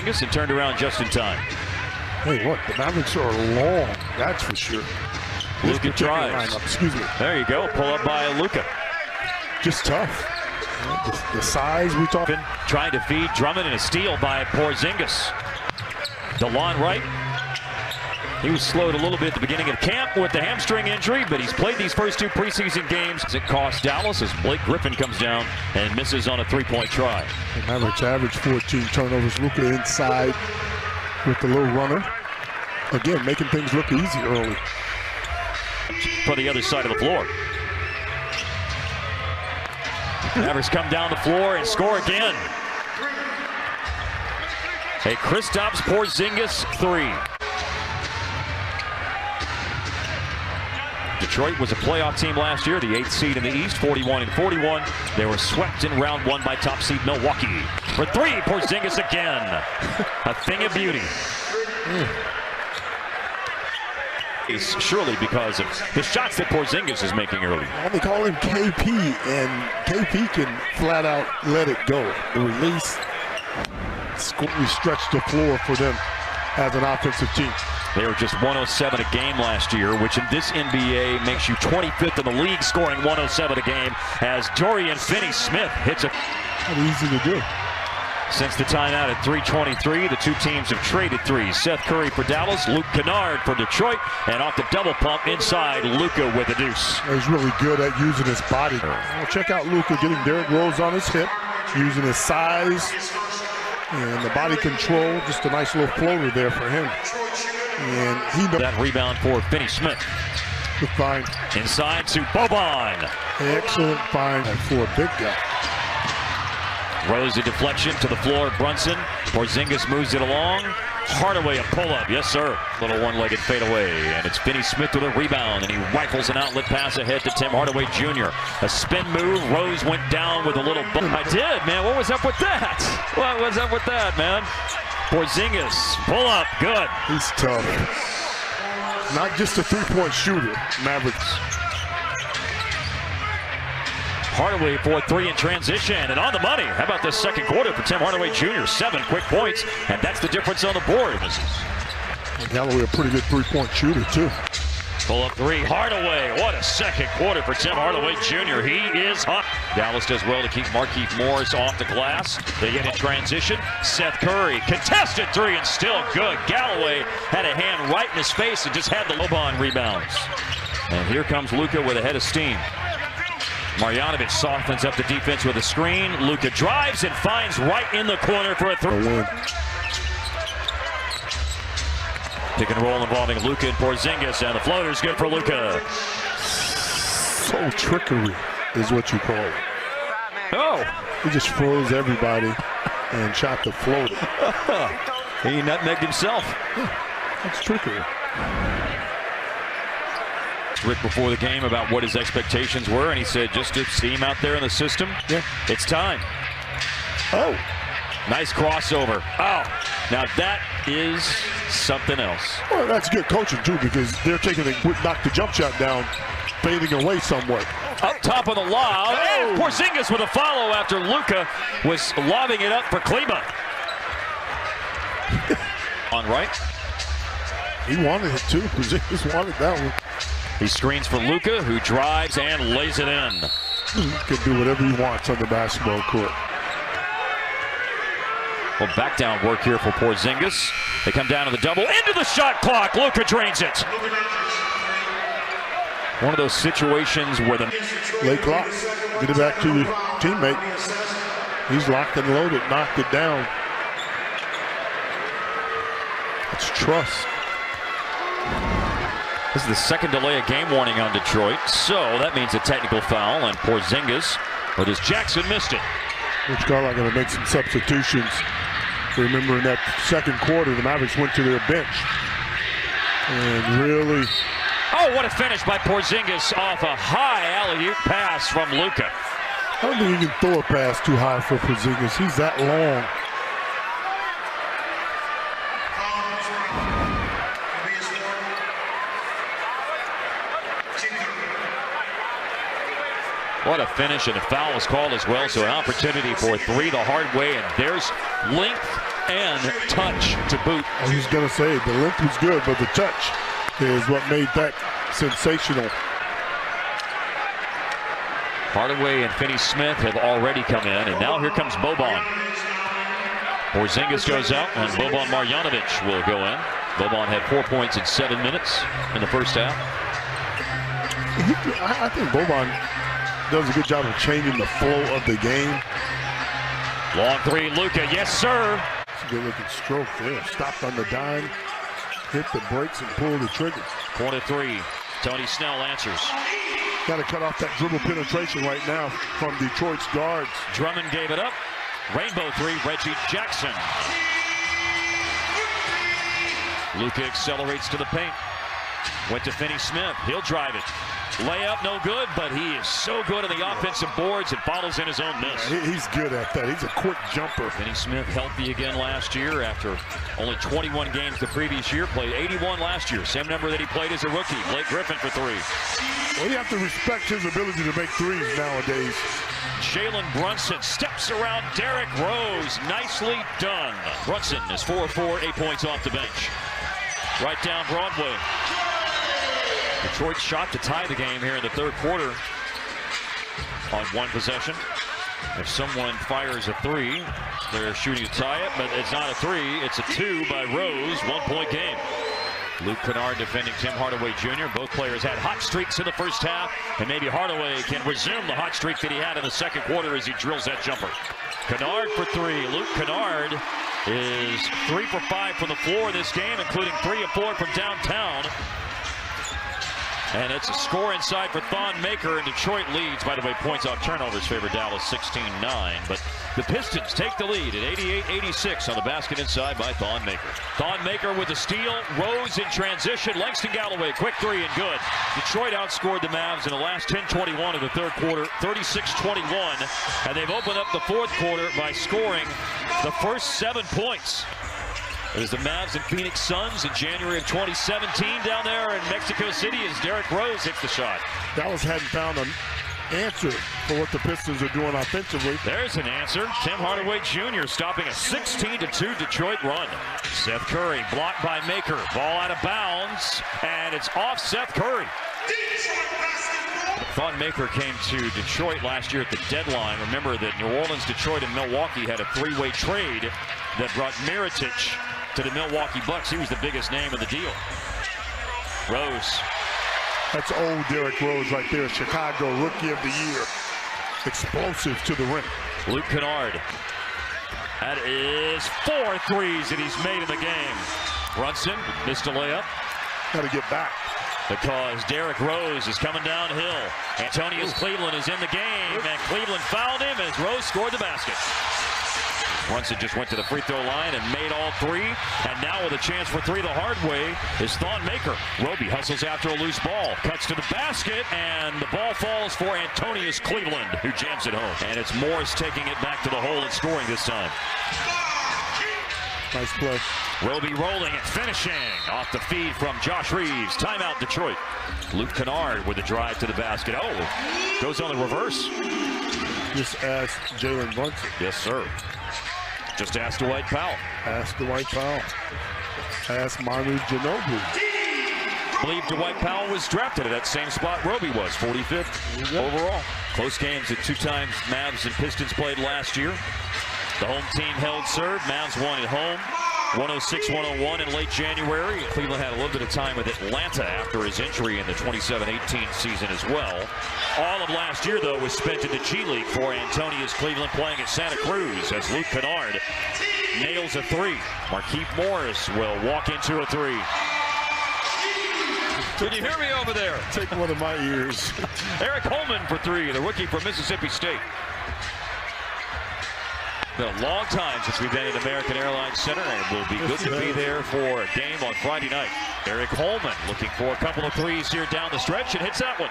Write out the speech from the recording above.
And turned around just in time. Hey, look, the Mavericks are long, that's for sure. Luka tries. Excuse me. There you go. Pull up by Luka. Just tough. The size we talk. Trying to feed Drummond, and a steal by Porzingis. DeLon Wright. He was slowed a little bit at the beginning of camp with the hamstring injury, but he's played these first two preseason games. It cost Dallas as Blake Griffin comes down and misses on a three-point try. The Mavericks average 14 turnovers. Luka inside with the little runner. Again, making things look easy early. For the other side of the floor. Mavericks come down the floor and score again. A Kristaps Porzingis three. Detroit was a playoff team last year, the 8th seed in the East, 41-41. They were swept in round one by top seed Milwaukee. For three, Porzingis again. A thing of beauty. Surely because of the shots that Porzingis is making early. They call him KP, and KP can flat out let it go. The release, we stretch the floor for them as an offensive team. They were just 107 a game last year, which in this NBA makes you 25th in the league, scoring 107 a game, as Dorian Finney-Smith hits a... Not easy to do. Since the timeout at 3:23, the two teams have traded threes. Seth Curry for Dallas, Luke Kennard for Detroit, and off the double pump inside, Luka with a deuce. He's really good at using his body. Well, check out Luka getting Derrick Rose on his hip, using his size and the body control. Just a nice little floater there for him. And he knows that rebound for Finney-Smith. Good find. Inside to Boban. Excellent find for a big guy. Rose a deflection to the floor. Brunson. Porzingis moves it along. Hardaway a pull-up. Yes, sir. Little one-legged fadeaway. And it's Finney-Smith with a rebound. And he rifles an outlet pass ahead to Tim Hardaway Jr. A spin move. Rose went down with a little bump. I did, man. What was up with that? What was up with that, man? Porzingis. Pull up. Good. He's tough. Not just a three-point shooter. Mavericks. Hardaway for three in transition and on the money. How about this second quarter for Tim Hardaway Jr.? 7 quick points, and that's the difference on the board. Galloway a pretty good three-point shooter, too. Pull up three. Hardaway. What a second quarter for Tim Hardaway Jr. He is hot. Dallas does well to keep Markieff Morris off the glass. They get in transition. Seth Curry. Contested three and still good. Galloway had a hand right in his face and just had the Boban rebounds. And here comes Luka with a head of steam. Marjanovic softens up the defense with a screen. Luka drives and finds right in the corner for a three. Pick and roll involving Luka and Porzingis, and the floater's good for Luka. So trickery is what you call it. Oh! He just froze everybody and shot the floater. He nutmegged himself. Yeah, that's trickery. Rick before the game about what his expectations were, and he said just to see him out there in the system, it's time. Oh. Nice crossover. Oh, now that is something else. Well, that's good coaching, too, because they're taking knock the jump shot down, fading away somewhat. Up top of the lob, and Porzingis with a follow after Luka was lobbing it up for Klima. On right. He wanted it, too. Porzingis wanted that one. He screens for Luka, who drives and lays it in. He can do whatever he wants on the basketball court. Well, back down work here for Porzingis. They come down to the double, into the shot clock. Luka drains it. One of those situations where the late clock. Get it back to your teammate. He's locked and loaded, knocked it down. It's trust. This is the second delay of game warning on Detroit, so that means a technical foul, and Porzingis, but as Jackson missed it. Coach Carlisle going to make some substitutions. Remember in that second quarter, the Mavericks went to their bench and really... Oh, what a finish by Porzingis off a high alley-oop pass from Luka. I don't think you can throw a pass too high for Porzingis. He's that long. What a finish, and a foul was called as well, so an opportunity for three the hard way, and there's length and touch to boot. I was going to say, the length was good, but the touch is what made that sensational. Hardaway and Finney-Smith have already come in, and now here comes Boban. Porzingis goes out, and Boban Marjanovic will go in. Boban had 4 points in 7 minutes in the first half. I think Boban does a good job of changing the flow of the game. Long three, Luka, yes sir. It's a good looking stroke there. Stopped on the dime, hit the brakes and pulled the trigger. Corner three, Tony Snell answers. Got to cut off that dribble penetration right now from Detroit's guards. Drummond gave it up. Rainbow three, Reggie Jackson. Luka accelerates to the paint. Went to Finney-Smith. He'll drive it. Layup no good, but he is so good on the offensive boards. It follows in his own miss. Yeah, he's good at that. He's a quick jumper. Finney-Smith healthy again last year after only 21 games the previous year. Played 81 last year. Same number that he played as a rookie. Blake Griffin for three. Well, you have to respect his ability to make threes nowadays. Jalen Brunson steps around Derrick Rose. Nicely done. Brunson is 4 of 4, 8 points off the bench. Right down Broadway. Detroit shot to tie the game here in the third quarter on one possession. If someone fires a three, they're shooting to tie it, but it's not a three. It's a two by Rose. 1 point game. Luke Kennard defending Tim Hardaway Jr. Both players had hot streaks in the first half, and maybe Hardaway can resume the hot streak that he had in the second quarter as he drills that jumper. Kennard for three. Luke Kennard is 3 for 5 from the floor in this game, including 3 of 4 from downtown. And it's a score inside for Thon Maker, and Detroit leads. By the way, points off turnovers favor Dallas 16-9. But the Pistons take the lead at 88-86 on the basket inside by Thon Maker. Thon Maker with the steal. Rose in transition. Langston Galloway, quick three and good. Detroit outscored the Mavs in the last 10:21 of the third quarter, 36-21. And they've opened up the fourth quarter by scoring the first 7 points. It was the Mavs and Phoenix Suns in January of 2017 down there in Mexico City as Derrick Rose hits the shot. Dallas hadn't found an answer for what the Pistons are doing offensively. There's an answer. Tim Hardaway Jr. stopping a 16-2 Detroit run. Seth Curry blocked by Maker. Ball out of bounds, and it's off Seth Curry. Thon Maker came to Detroit last year at the deadline. Remember that New Orleans, Detroit, and Milwaukee had a three-way trade that brought Mirotic to the Milwaukee Bucks. He was the biggest name of the deal. Rose. That's old Derrick Rose right there. Chicago Rookie of the Year. Explosive to the rim. Luke Kennard. That is 4 threes that he's made in the game. Brunson missed a layup. Got to get back. Because Derrick Rose is coming downhill. Antonius Cleveland is in the game, and Cleveland fouled him as Rose scored the basket. Brunson just went to the free throw line and made all 3. And now with a chance for 3 the hard way is Thon Maker. Roby hustles after a loose ball. Cuts to the basket, and the ball falls for Antonius Cleveland, who jams it home. And it's Morris taking it back to the hole and scoring this time. Nice play. Roby rolling and finishing off the feed from Josh Reeves. Timeout Detroit. Luke Kennard with a drive to the basket. Oh, goes on the reverse. Just ask Jalen Brunson. Yes, sir. Just ask Dwight Powell. Ask Dwight Powell. Ask Manu Ginobili. I believe Dwight Powell was drafted at that same spot Roby was, 45th overall. Close games that 2 times Mavs and Pistons played last year. The home team held serve. Mavs won at home, 106-101 in late January. Cleveland had a little bit of time with Atlanta after his injury in the 27-18 season as well. All of last year, though, was spent in the G League for Antonius Cleveland, playing at Santa Cruz as Luke Kennard nails a 3. Markieff Morris will walk into a 3. Can you hear me over there? Take one of my ears. Eric Holman for 3, the rookie from Mississippi State. Been a long time since we've been at American Airlines Center, and it will be good to be there for a game on Friday night. Eric Holman looking for a couple of 3s here down the stretch and hits that one.